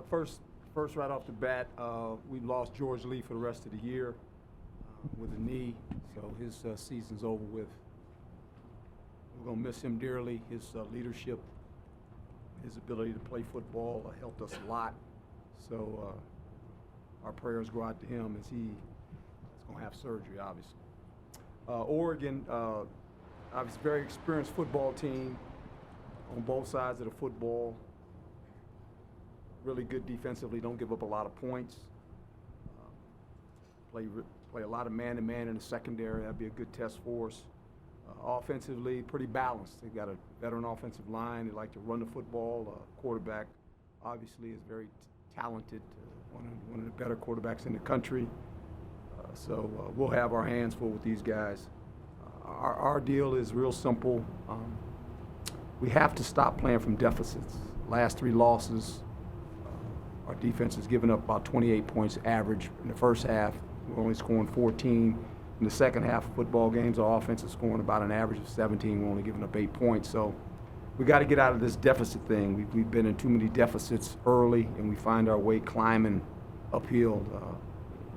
First, right off the bat, we lost George Lee for the rest of the year with a knee, so his season's over with. We're going to miss him dearly. His leadership, his ability to play football helped us a lot. So our prayers go out to him as he's going to have surgery, obviously. Oregon, obviously very experienced football team on both sides of the football. Really good defensively, don't give up a lot of points. Play a lot of man-to-man in the secondary. That'd be a good test for us. Offensively, pretty balanced. They've got a veteran offensive line. They like to run the football. Quarterback, obviously, is very talented. One of the better quarterbacks in the country. So we'll have our hands full with these guys. Our deal is real simple. We have to stop playing from deficits. Last 3 losses, our defense has given up about 28 points average in the first half. We're only scoring 14. In the second half of football games, our offense is scoring about an average of 17. We're only giving up 8 points. So we got to get out of this deficit thing. We've been in too many deficits early, and we find our way climbing uphill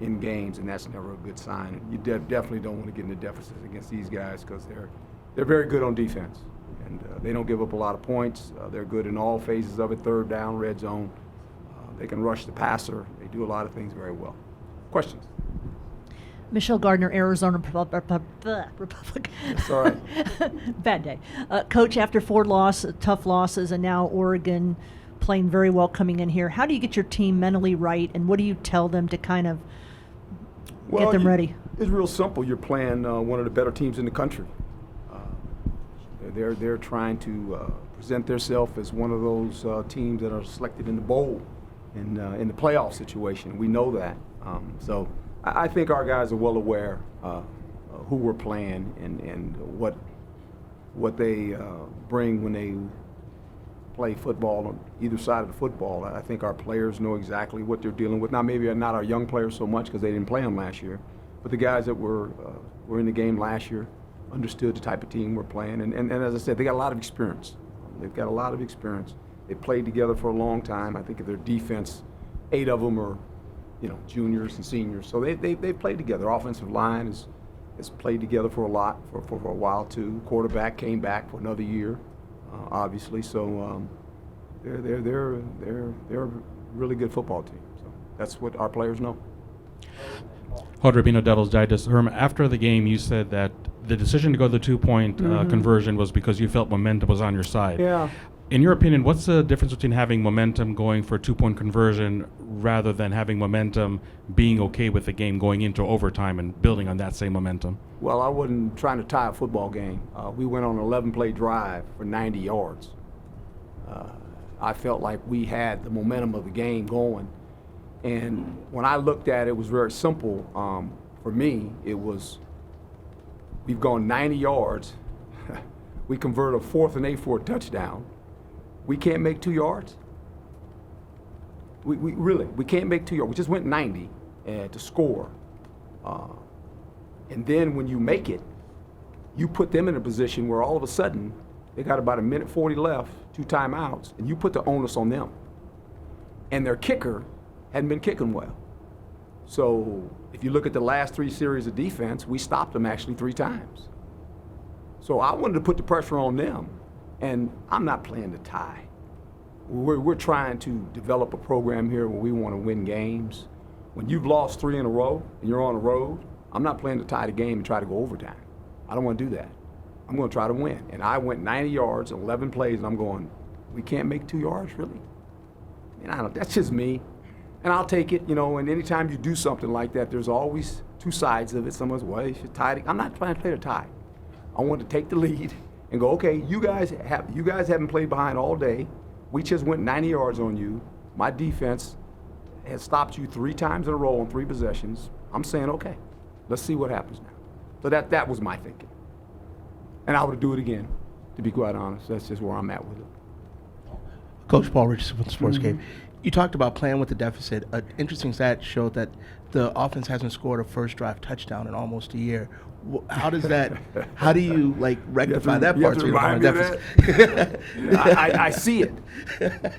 in games, and that's never a good sign. You definitely don't want to get into deficits against these guys because they're very good on defense, and they don't give up a lot of points. They're good in all phases of it, third down, red zone. They can rush the passer. They do a lot of things very well. Questions? Michelle Gardner, Arizona Republic. That's all right. Bad day. Coach, after 4 tough losses, and now Oregon playing very well coming in here, how do you get your team mentally right, and what do you tell them to kind of get them ready? It's real simple. You're playing one of the better teams in the country. They're trying to present themselves as one of those teams that are selected in the bowl in the playoff situation. We know that. So I think our guys are well aware who we're playing and what they bring when they play football on either side of the football. I think our players know exactly what they're dealing with. Now, maybe not our young players so much because they didn't play them last year, but the guys that were in the game last year understood the type of team we're playing. And as I said, they got a lot of experience. They've got a lot of experience. They played together for a long time. I think of their defense, 8 of them are, juniors and seniors. So they played together. Their offensive line has played together for a while too. Quarterback came back for another year, obviously. So they're a really good football team. So that's what our players know. Hod Rabino, Devil's Digest. Herm, after the game, you said that the decision to go the 2-point conversion was because you felt momentum was on your side. Yeah. In your opinion, what's the difference between having momentum going for a 2-point conversion rather than having momentum being okay with the game going into overtime and building on that same momentum? Well, I wasn't trying to tie a football game. We went on an 11-play drive for 90 yards. I felt like we had the momentum of the game going. And when I looked at it, it was very simple. For me, it was, we've gone 90 yards. We converted a 4th and 8 for a touchdown. We can't make 2 yards? We can't make 2 yards. We just went 90 to score. And then when you make it, you put them in a position where all of a sudden they got about 1:40 left, 2 timeouts, and you put the onus on them. And their kicker hadn't been kicking well. So if you look at the last 3 series of defense, we stopped them actually 3 times. So I wanted to put the pressure on them, and I'm not playing to tie. We're trying to develop a program here where we want to win games. When you've lost 3 in a row and you're on the road, I'm not playing to tie the game and try to go overtime. I don't want to do that. I'm going to try to win. And I went 90 yards, 11 plays, and I'm going, we can't make 2 yards, really? That's just me. And I'll take it, and anytime you do something like that, there's always 2 sides of it. Someone's, well, you should tie it. I'm not trying to play the tie. I want to take the lead and go, okay, you guys haven't played behind all day. We just went 90 yards on you. My defense has stopped you 3 times in a row on 3 possessions. I'm saying, okay, let's see what happens now. So that was my thinking. And I would do it again, to be quite honest. That's just where I'm at with it. Coach Paul Richardson from the Sportscape. You talked about playing with the deficit. An interesting stat showed that the offense hasn't scored a first drive touchdown in almost a year. How does that? How do you rectify that part? You have to remind me of that. I see it,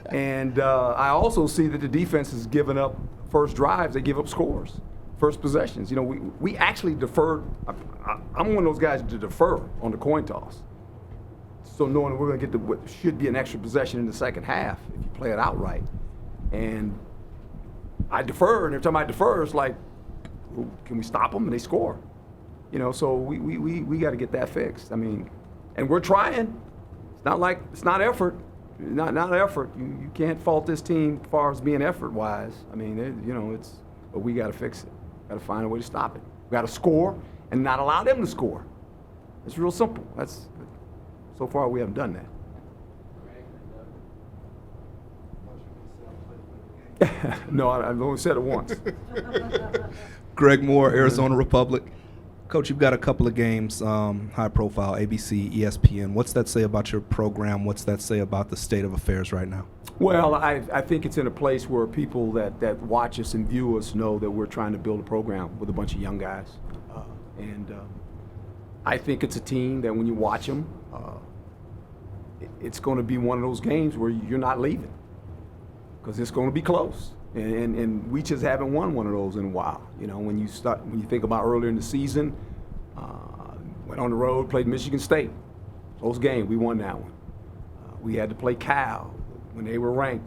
and I also see that the defense has given up first drives. They give up scores, first possessions. You know, we actually deferred. I'm one of those guys to defer on the coin toss. So knowing we're going to get what should be an extra possession in the second half if you play it outright, and I defer, and every time I defer, it's like, well, can we stop them? And they score. You know, so we got to get that fixed. I mean, and we're trying. It's not like it's not effort. Not effort. You can't fault this team as far as being effort-wise. I mean, you know, but we got to fix it. Got to find a way to stop it. We got to score and not allow them to score. It's real simple. So far we haven't done that. No, I've only said it once. Greg Moore, Arizona Republic. Coach, you've got a couple of games, high profile, ABC, ESPN. What's that say about your program? What's that say about the state of affairs right now? Well, I think it's in a place where people that watch us and view us know that we're trying to build a program with a bunch of young guys. And I think it's a team that when you watch them, it's going to be one of those games where you're not leaving because it's going to be close. And we just haven't won one of those in a while. You know, when you think about earlier in the season, went on the road, played Michigan State. Close game, we won that one. We had to play Cal when they were ranked.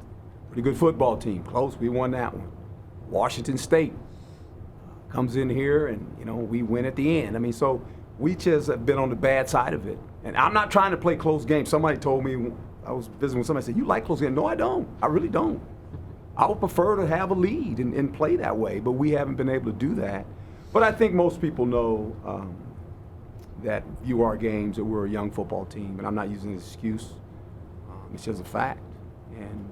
Pretty good football team, close, we won that one. Washington State comes in here and, you know, we win at the end. I mean, so we just have been on the bad side of it. And I'm not trying to play close games. Somebody told me, I was visiting with somebody, said, you like close games? No, I don't. I really don't. I would prefer to have a lead and play that way, but we haven't been able to do that. But I think most people know that view our games that we're a young football team, and I'm not using it as an excuse. It's just a fact. And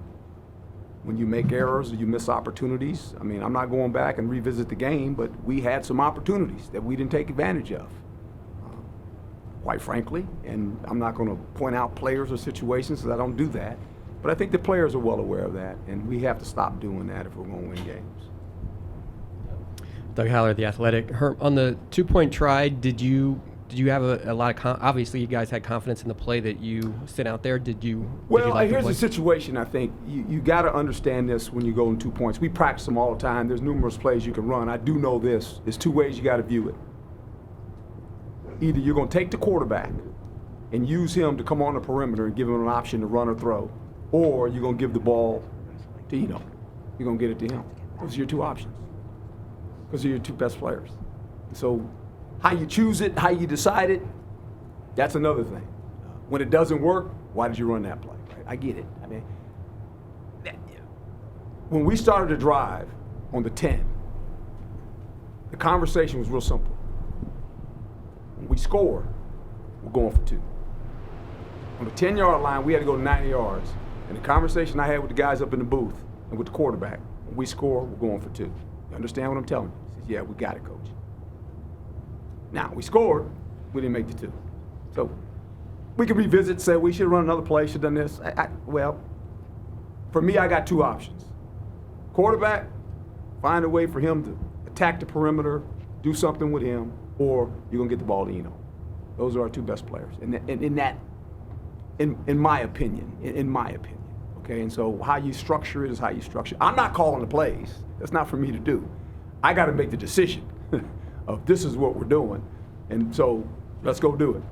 when you make errors or you miss opportunities, I mean, I'm not going back and revisit the game, but we had some opportunities that we didn't take advantage of, quite frankly. And I'm not going to point out players or situations because I don't do that. But I think the players are well aware of that, and we have to stop doing that if we're going to win games. Doug Haller, The Athletic. On the 2-point try, did you have a lot of obviously you guys had confidence in the play that you sent out there? Did you like here's the situation. I think you got to understand this when you go in 2 points. We practice them all the time. There's numerous plays you can run. I do know this. There's two ways you got to view it. Either you're going to take the quarterback and use him to come on the perimeter and give him an option to run or throw, or you're going to give the ball to Eno. You're going to get it to him. Those are your two options. Those are your two best players. So how you choose it, how you decide it, that's another thing. When it doesn't work, why did you run that play? Right? I get it. I mean, when we started to drive on the 10, the conversation was real simple. When we score, we're going for 2. On the 10-yard line, we had to go to 90 yards. And the conversation I had with the guys up in the booth and with the quarterback, when we score, we're going for 2. You understand what I'm telling you? He says, yeah, we got it, coach. Now, we scored, we didn't make the 2. So we can revisit, say we should run another play, should have done this. Well, for me, I got 2 options. Quarterback, find a way for him to attack the perimeter, do something with him, or you're going to get the ball to Eno. Those are our 2 best players. And in my opinion, okay? And so how you structure it is how you structure it. I'm not calling the plays. That's not for me to do. I got to make the decision of this is what we're doing. And so let's go do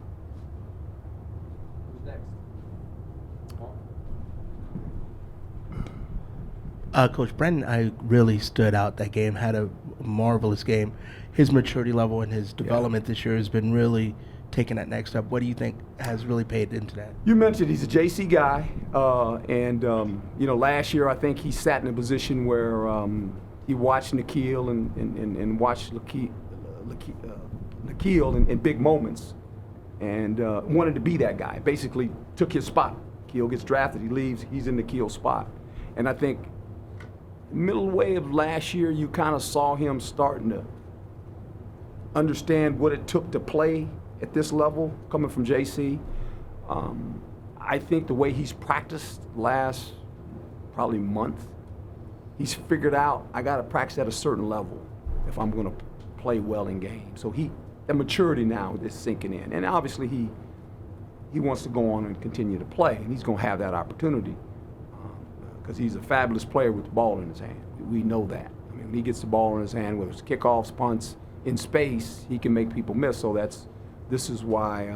it. Coach Brendan, I really stood out that game, had a marvelous game. His maturity level and his development this year has been really taking that next step. What do you think has really paid into that? You mentioned he's a JC guy, and you know, last year I think he sat in a position where he watched Nikhil and watched Nikhil in big moments, and wanted to be that guy. Basically, took his spot. Nikhil gets drafted, he leaves, he's in Nikhil's spot, and I think middle way of last year you kind of saw him starting to understand what it took to play at this level, coming from JC. I think the way he's practiced last probably month he's figured out I got to practice at a certain level if I'm going to play well in games. So the maturity now is sinking in, and obviously he wants to go on and continue to play, and he's going to have that opportunity because he's a fabulous player with the ball in his hand. We know that. I mean, when he gets the ball in his hand, whether it's kickoffs, punts, in space, he can make people miss. So this is why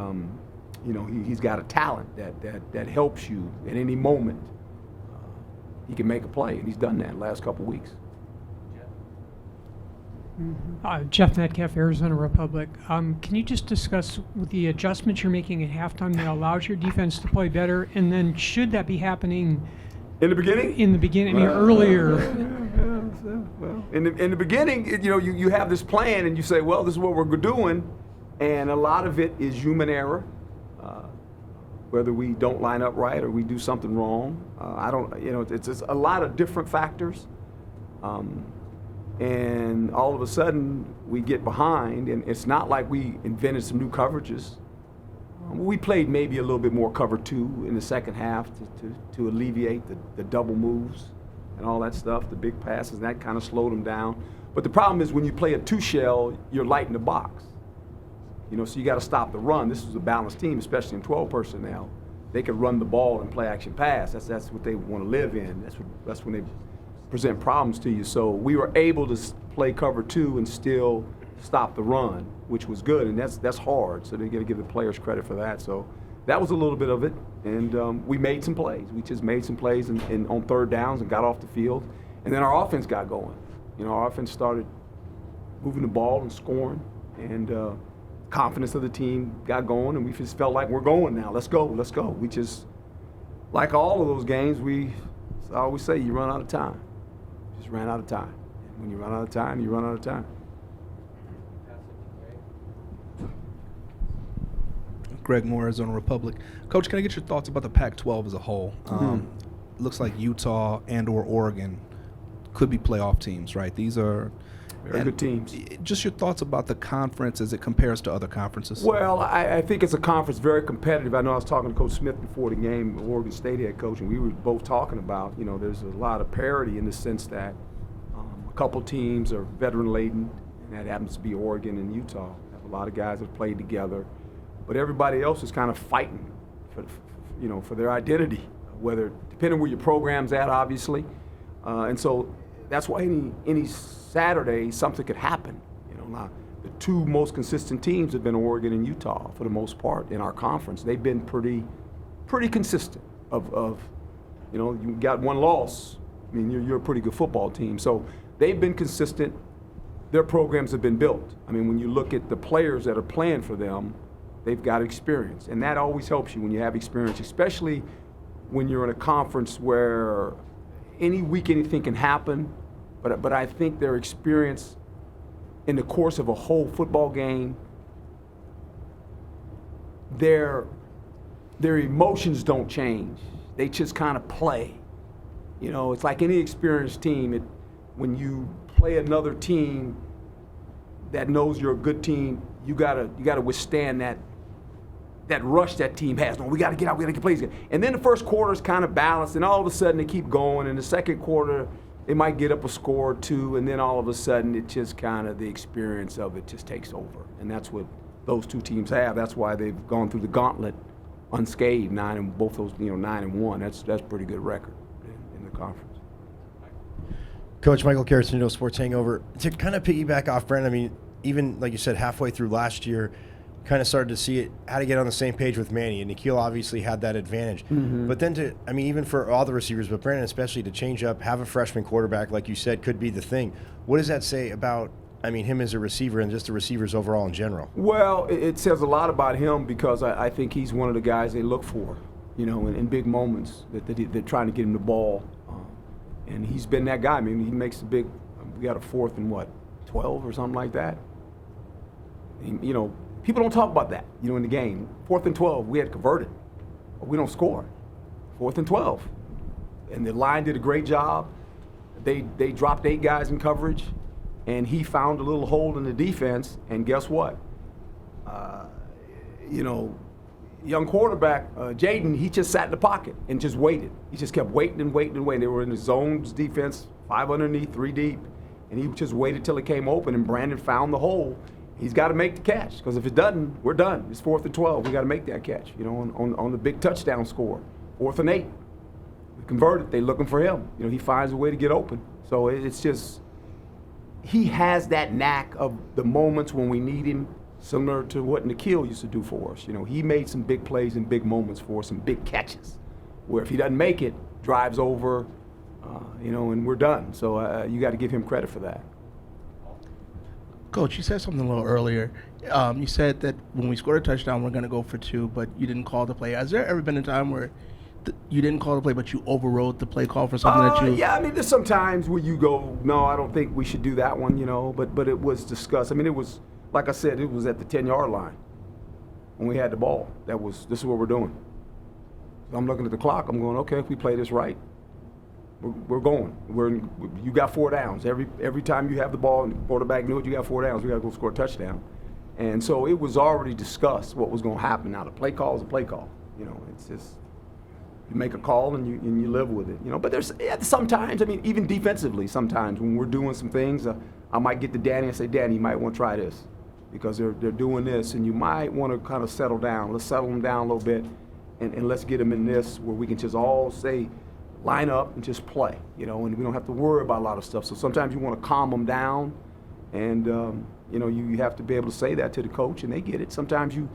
he's got a talent that helps you at any moment. He can make a play, and he's done that the last couple of weeks. Jeff Metcalf, Arizona Republic. Can you just discuss the adjustments you're making at halftime that allows your defense to play better, and then should that be happening in the beginning? In the beginning, I mean, earlier. Well, in the beginning, you have this plan, and you say, well, this is what we're doing, and a lot of it is human error. Whether we don't line up right or we do something wrong, it's a lot of different factors. And all of a sudden, we get behind, and it's not like we invented some new coverages. We played maybe a little bit more cover 2 in the second half to alleviate the double moves and all that stuff, the big passes, that kind of slowed them down. But the problem is when you play a 2-shell, you're light in the box. So you got to stop the run. This is a balanced team, especially in 12 personnel. They can run the ball and play action pass. That's what they want to live in. That's when they present problems to you. So we were able to play cover 2 and still stop the run, which was good, and that's hard. So they got to give the players credit for that. So that was a little bit of it, and we made some plays. We just made some plays on third downs and got off the field, and then our offense got going. Our offense started moving the ball and scoring, and confidence of the team got going, and we just felt like we're going now. Let's go. We just, like all of those games, I always say you run out of time. Just ran out of time. And when you run out of time, you run out of time. Greg Moore, Arizona Republic. Coach, can I get your thoughts about the Pac-12 as a whole? Looks like Utah and/or Oregon could be playoff teams, right? These are very good teams. Just your thoughts about the conference as it compares to other conferences. Well, I think it's a conference very competitive. I know I was talking to Coach Smith before the game, Oregon State head coach, and we were both talking about, there's a lot of parity in the sense that a couple teams are veteran-laden, and that happens to be Oregon and Utah. They have a lot of guys that have played together, but everybody else is kind of fighting for their identity, depending where your program's at, obviously. And so that's why any Saturday something could happen. Now the two most consistent teams have been Oregon and Utah for the most part in our conference. They've been pretty consistent. You got one loss. I mean, you're a pretty good football team. So they've been consistent. Their programs have been built. I mean, when you look at the players that are playing for them, they've got experience, and that always helps you when you have experience, especially when you're in a conference where any week anything can happen. But I think their experience in the course of a whole football game, their emotions don't change. They just kind of play. It's like any experienced team. When you play another team that knows you're a good team, you gotta withstand that rush that team has. No, we gotta get out. We gotta get plays. And then the first quarter is kind of balanced, and all of a sudden they keep going. And the second quarter, they might get up a score or two, and then all of a sudden it just kind of the experience of it just takes over. And that's what those two teams have. That's why they've gone through the gauntlet unscathed, 9-1. That's a pretty good record in the conference. Coach Michael Caracino, Sports Hangover. To kind of piggyback off Brent, I mean, even like you said, halfway through last year, kind of started to see it, how to get on the same page with Manny, and Nikhil obviously had that advantage. Mm-hmm. But then even for all the receivers, but Brandon especially, to change up, have a freshman quarterback, like you said, could be the thing. What does that say about, him as a receiver and just the receivers overall in general? Well, it says a lot about him because I think he's one of the guys they look for, in big moments that they're trying to get him the ball. And he's been that guy. He makes the big, we got a 4th and 12 or something like that. People don't talk about that, in the game. 4th and 12, we had converted. We don't score. 4th and 12. And the line did a great job. They dropped 8 guys in coverage, and he found a little hole in the defense, and guess what? Young quarterback, Jaden, he just sat in the pocket and just waited. He just kept waiting and waiting and waiting. They were in the zones defense 5 underneath, 3 deep, and he just waited till it came open, and Brandon found the hole. He's got to make the catch, because if it doesn't, we're done. It's 4th and 12. We got to make that catch, on the big touchdown score. 4th and 8. We converted. They looking for him. He finds a way to get open. So it's just, he has that knack of the moments when we need him, similar to what Nikhil used to do for us. He made some big plays and big moments for us, some big catches, where if he doesn't make it, drives over, and we're done. So you got to give him credit for that. Coach, you said something a little earlier. You said that when we scored a touchdown, we're going to go for 2, but you didn't call the play. Has there ever been a time where you didn't call the play, but you overrode the play call for something that you... Yeah, there's some times where you go, no, I don't think we should do that one, but it was discussed. It was, like I said, it was at the 10-yard line when we had the ball. This is what we're doing. So I'm looking at the clock. I'm going, okay, if we play this right, we're going. You got 4 downs. Every time you have the ball and the quarterback knew it, you got 4 downs. We got to go score a touchdown. And so it was already discussed what was going to happen. Now, the play call is a play call. It's just, you make a call and you live with it. But there's sometimes, even defensively, sometimes when we're doing some things, I might get to Danny and say, Danny, you might want to try this, because they're doing this, and you might want to kind of settle down. Let's settle them down a little bit, and let's get them in this where we can just all say, line up and just play, and we don't have to worry about a lot of stuff. So sometimes you want to calm them down, and you have to be able to say that to the coach, and they get it. Sometimes you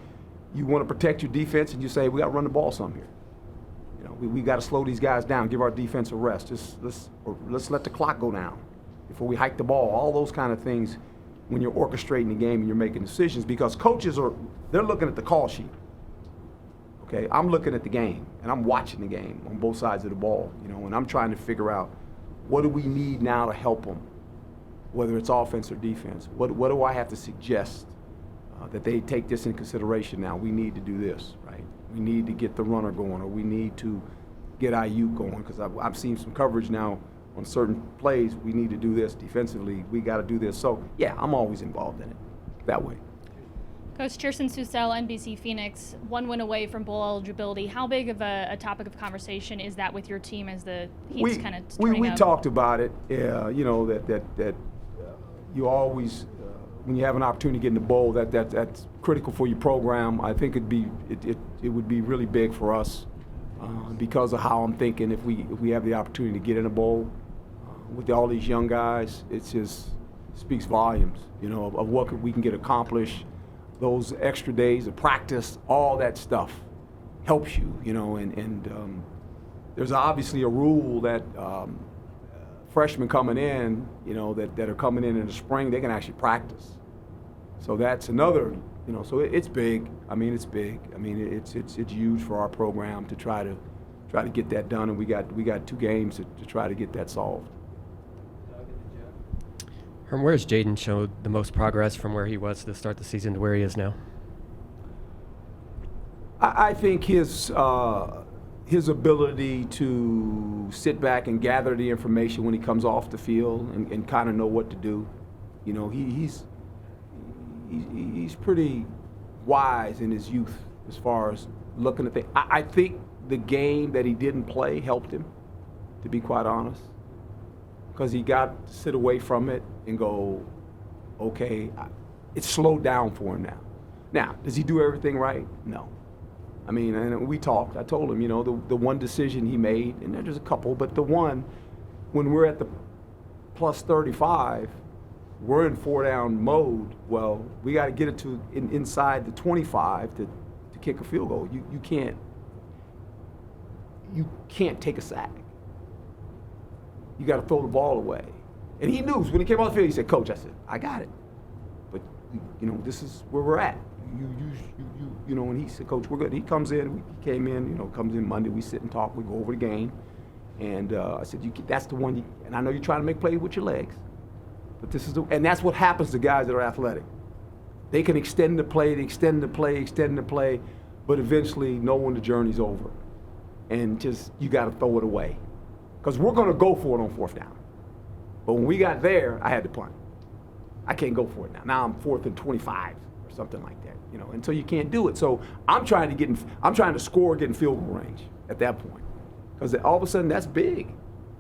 want to protect your defense, and you say, we got to run the ball some here. We got to slow these guys down, give our defense a rest. Let's let the clock go down before we hike the ball. All those kind of things when you're orchestrating the game and you're making decisions, because coaches they're looking at the call sheet. Okay, I'm looking at the game, and I'm watching the game on both sides of the ball, and I'm trying to figure out, what do we need now to help them, whether it's offense or defense? What do I have to suggest that they take this in consideration now? We need to do this, right? We need to get the runner going, or we need to get IU going, because I've seen some coverage now on certain plays. We need to do this defensively. We got to do this. So, yeah, I'm always involved in it that way. Coach Kirsten Susel, NBC Phoenix, 1 win away from bowl eligibility. How big of a topic of conversation is that with your team as the heat's kind of turning we up? talked about it. That you always, when you have an opportunity to get in the bowl, that's critical for your program. I think it would be really big for us because of how I'm thinking. If we have the opportunity to get in a bowl with all these young guys, it just speaks volumes, of what we can get accomplished. Those extra days of practice, all that stuff helps you, and there's obviously a rule that freshmen coming in, that are coming in the spring, they can actually practice. So that's another, so it's big. It's big. It's huge for our program to try to get that done, and we got 2 games to try to get that solved. Where has Jaden showed the most progress from where he was to start the season to where he is now? I think his ability to sit back and gather the information when he comes off the field and kind of know what to do. He's pretty wise in his youth as far as looking at things. I think the game that he didn't play helped him, to be quite honest, because he got to sit away from it and go, okay, it's slowed down for him now. Now, does he do everything right? No. And we talked. I told him, the one decision he made, and there's a couple, but the one, when we're at the plus 35, we're in 4-down mode. Well, we got to get it to inside the 25 to kick a field goal. You can't take a sack. You got to throw the ball away. And he knew when he came off the field. He said, "Coach," I said, "I got it, but this is where we're at." And he said, "Coach, we're good." He comes in. He came in. Comes in Monday. We sit and talk. We go over the game, and I said, "That's the one." And I know you're trying to make plays with your legs, but this is and that's what happens to guys that are athletic. They can extend the play, but eventually know when the journey's over, and just you got to throw it away, because we're going to go for it on 4th down. But when we got there, I had to punt. I can't go for it now. Now I'm 4th and 25 or something like that, and so you can't do it. So I'm trying to score, get in field goal range at that point, because all of a sudden that's big,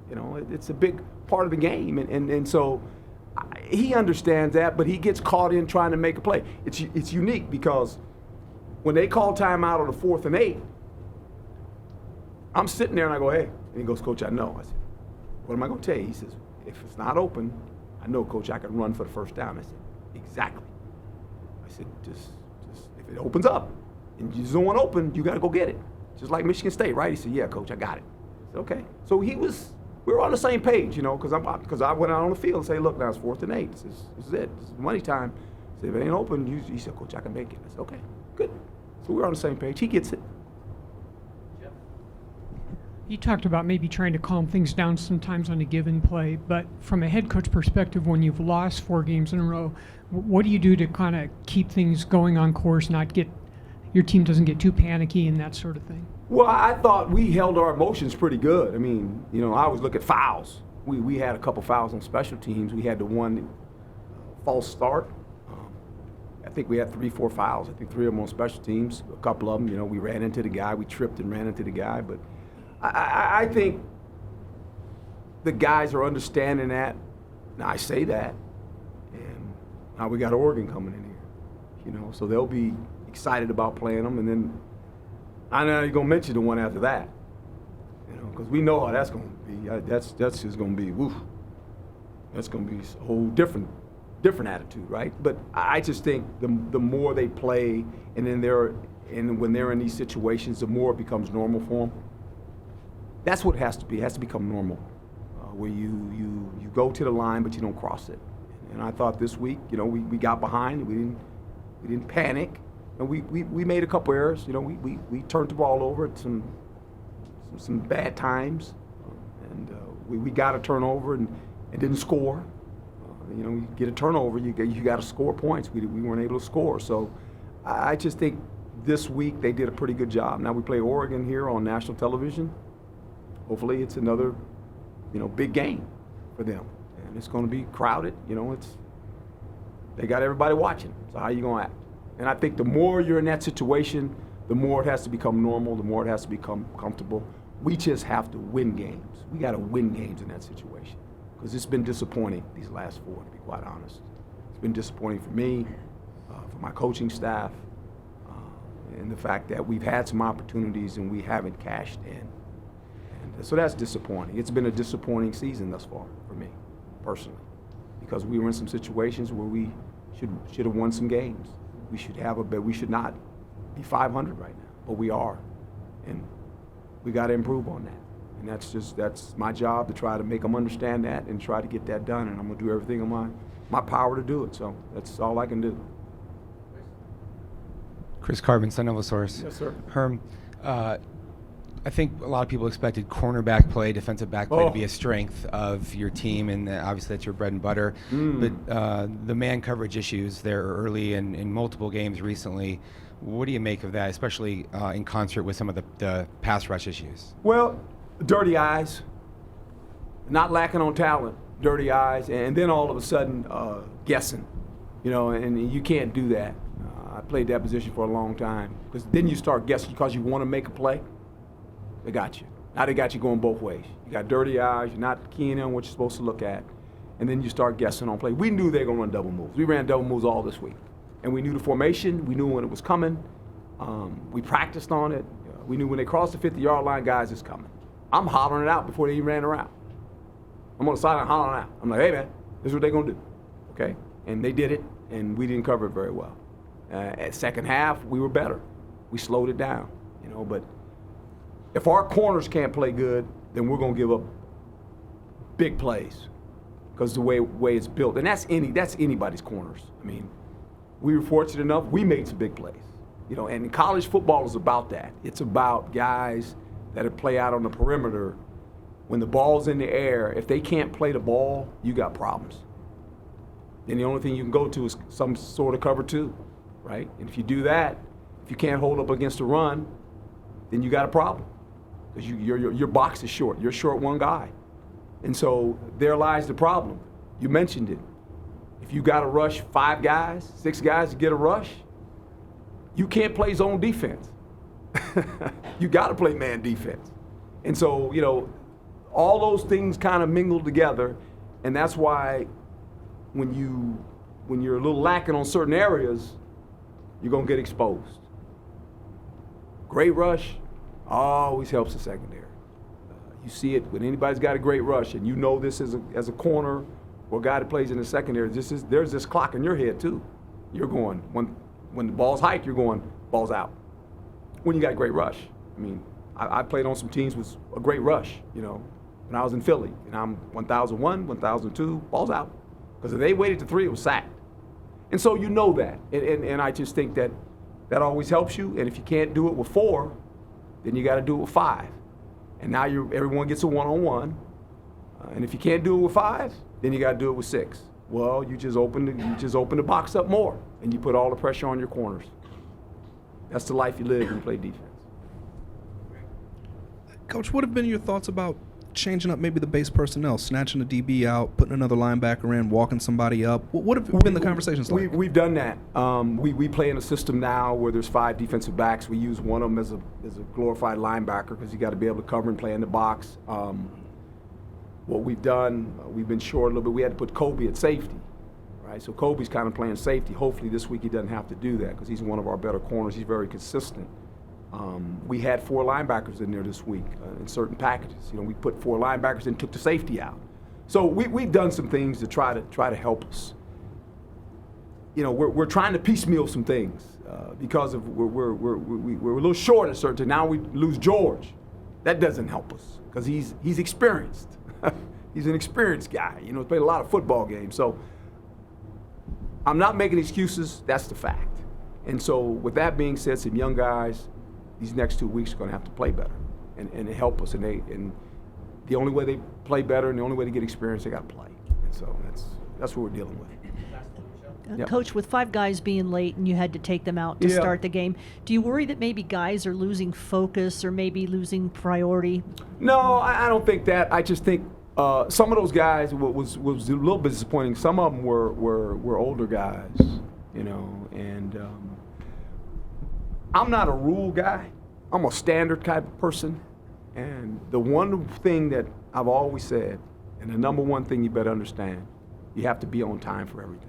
You know, it's a big part of the game, and so he understands that, but he gets caught in trying to make a play. It's unique because when they call timeout on the 4th and 8, I'm sitting there and I go, hey, and he goes, Coach, I know. I said, what am I going to tell you? He says, if it's not open, I know, Coach, I can run for the first down. I said, exactly. I said, just if it opens up and you don't want to open, you got to go get it. Just like Michigan State, right? He said, yeah, Coach, I we said, okay. So we were on the same page, you know, because I went out on the field and say, look, now it's 4th and 8. This is it. This is money time. I said, if it ain't open, he said, Coach, I can make it. I said, okay, good. So we're on the same page. He gets it. You talked about maybe trying to calm things down sometimes on a given play, but from a head coach perspective, when you've lost 4 games in a row, what do you do to kind of keep things going on course, not get your team doesn't get too panicky and that sort of thing? Well, I thought we held our emotions pretty good. I mean, you know, I always look at fouls. We had a couple fouls on special teams. We had the one false start. I think we had 3-4 fouls. I think 3 of them on special teams. A couple of them, you know, we ran into the guy. We tripped and ran into the guy, but I think the guys are understanding that. Now, I say that, and now we got Oregon coming in here, you know, so they'll be excited about playing them. And then I know you're going to mention the one after that, you know, because we know how that's going to be. That's just going to be, woof. That's going to be a whole different attitude, right? But I just think the more they play, and then when they're in these situations, the more it becomes normal for them. That's what it has to be. It has to become normal, where you go to the line, but you don't cross it. And I thought this week, you know, we got behind. We didn't panic, and we made a couple errors. You know, we turned the ball over at some bad times, and we got a turnover and didn't score. You know, you get a turnover, you got to score points. We weren't able to score. So I just think this week they did a pretty good job. Now we play Oregon here on national television. Hopefully it's another, you know, big game for them. And it's going to be crowded. You know, they got everybody watching. So how you going to act? And I think the more you're in that situation, the more it has to become normal, the more it has to become comfortable. We just have to win games. We got to win games in that situation. Because it's been disappointing these last 4, to be quite honest. It's been disappointing for me, for my coaching staff, and the fact that we've had some opportunities and we haven't cashed in. And so that's disappointing. It's been a disappointing season thus far for me, personally, because we were in some situations where we should have won some games. We should not be 500 right now, but we are, and we got to improve on that. And that's my job, to try to make them understand that and try to get that done. And I'm going to do everything in my power to do it. So that's all I can do. Chris Carbon, Sun Nova Source. Yes, sir. Herm, I think a lot of people expected cornerback play, defensive back play to be a strength of your team, and obviously that's your bread and butter. But the man coverage issues there early and in multiple games recently, what do you make of that, especially in concert with some of the pass rush issues? Well, dirty eyes, not lacking on talent, dirty eyes, and then all of a sudden guessing, you know, and you can't do that. I played that position for a long time, because then you start guessing because you want to make a play. They got you. Now they got you going both ways. You got dirty eyes, you're not keying in what you're supposed to look at, and then you start guessing on play. We knew they were going to run double moves. We ran double moves all this week, and we knew the formation. We knew when it was coming. We practiced on it. We knew when they crossed the 50-yard line, guys, it's coming. I'm hollering it out before they even ran around. I'm on the sideline hollering out. I'm like, hey, man, this is what they're going to do, okay? And they did it, and we didn't cover it very well. At second half, we were better. We slowed it down, you know, but if our corners can't play good, then we're going to give up big plays, because the way it's built. And that's anybody's corners. I mean, we were fortunate enough, we made some big plays. You know, and college football is about that. It's about guys that play out on the perimeter. When the ball's in the air, if they can't play the ball, you got problems. Then the only thing you can go to is some sort of cover 2, right? And if you do that, if you can't hold up against the run, then you got a problem, because your box is short. You're short one guy. And so there lies the problem. You mentioned it. If you got to rush 5 guys, 6 guys to get a rush, you can't play zone defense. You got to play man defense. And so, you know, all those things kind of mingle together, and that's why when you're a little lacking on certain areas, you're going to get exposed. Great rush always helps the secondary. You see it when anybody's got a great rush, and you know this as a corner or a guy that plays in the secondary. There's this clock in your head too. You're going when the ball's hiked, you're going ball's out. When you got a great rush, I mean, I played on some teams with a great rush. You know, when I was in Philly, and I'm 1,001, 1,002, ball's out, because if they waited to 3, it was sacked. And so you know that, and I just think that always helps you. And if you can't do it with 4, then you got to do it with 5. And now everyone gets a one-on-one. And if you can't do it with 5, then you got to do it with 6. Well, you just open the box up more, and you put all the pressure on your corners. That's the life you live when you play defense. Coach, what have been your thoughts about changing up maybe the base personnel, snatching a DB out, putting another linebacker in, walking somebody up? What have been the conversations like? We've done that. We play in a system now where there's 5 defensive backs. We use one of them as a glorified linebacker because you got to be able to cover and play in the box. What we've done, we've been short a little bit. We had to put Kobe at safety, right? So Kobe's kind of playing safety. Hopefully this week he doesn't have to do that because he's one of our better corners. He's very consistent. We had 4 linebackers in there this week in certain packages. You know, we put 4 linebackers and took the safety out. So we've done some things to try to help us. You know, we're trying to piecemeal some things because of we're a little short at certain. Now we lose George. That doesn't help us because he's experienced. He's an experienced guy. You know, he's played a lot of football games. So I'm not making excuses. That's the fact. And so with that being said, some young guys, these next 2 weeks are going to have to play better and help us. And the only way they play better and the only way to get experience, they got to play. And so that's what we're dealing with. Yep. Coach, with 5 guys being late and you had to take them out to start the game, do you worry that maybe guys are losing focus or maybe losing priority? No, I don't think that. I just think some of those guys was a little bit disappointing. Some of them were older guys, you know, and I'm not a rule guy. I'm a standard type of person. And the one thing that I've always said, and the number one thing you better understand, you have to be on time for everything.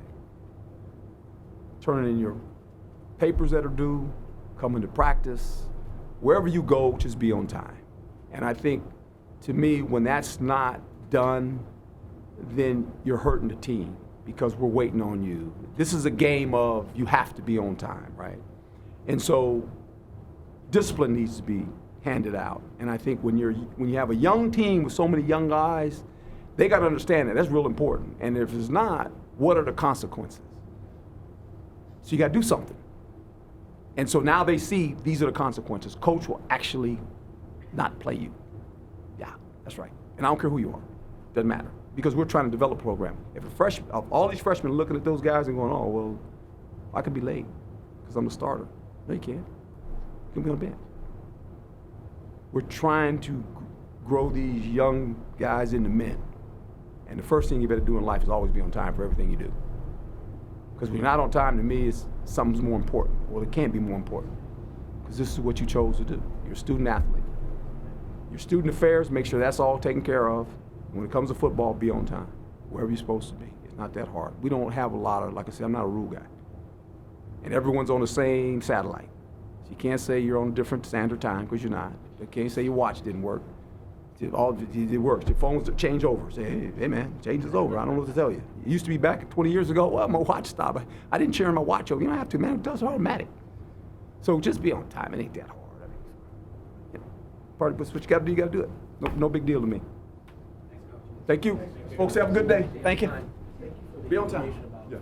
Turning in your papers that are due, coming to practice, wherever you go, just be on time. And I think, to me, when that's not done, then you're hurting the team because we're waiting on you. This is a game of you have to be on time, right? And so discipline needs to be handed out. And I think when you have a young team with so many young guys, they got to understand that. That's real important. And if it's not, what are the consequences? So you got to do something. And so now they see these are the consequences. Coach will actually not play you. Yeah, that's right. And I don't care who you are. Doesn't matter. Because we're trying to develop a program. If all these freshmen are looking at those guys and going, oh, well, I could be late because I'm the starter. No, you can't. You can be on the bench. We're trying to grow these young guys into men. And the first thing you better do in life is always be on time for everything you do. Because when you're not on time, to me, something's more important. Well, it can't be more important. Because this is what you chose to do. You're a student athlete. Your student affairs, make sure that's all taken care of. When it comes to football, be on time, wherever you're supposed to be. It's not that hard. We don't have a lot of, like I said, I'm not a rule guy. And everyone's on the same satellite. So you can't say you're on a different standard time, because you're not. You can't say your watch didn't work. It works. Your phones change over. Say, hey man, change is over. I don't know what to tell you. It used to be back 20 years ago, well, my watch stopped. I didn't turn my watch over. You don't have to, man. It does automatic. So just be on time. It ain't that hard. I mean, you know, part of what you got to do, you got to do it. No big deal to me. Thank you. Folks, have a good day. Thank you. Be on time. Yeah.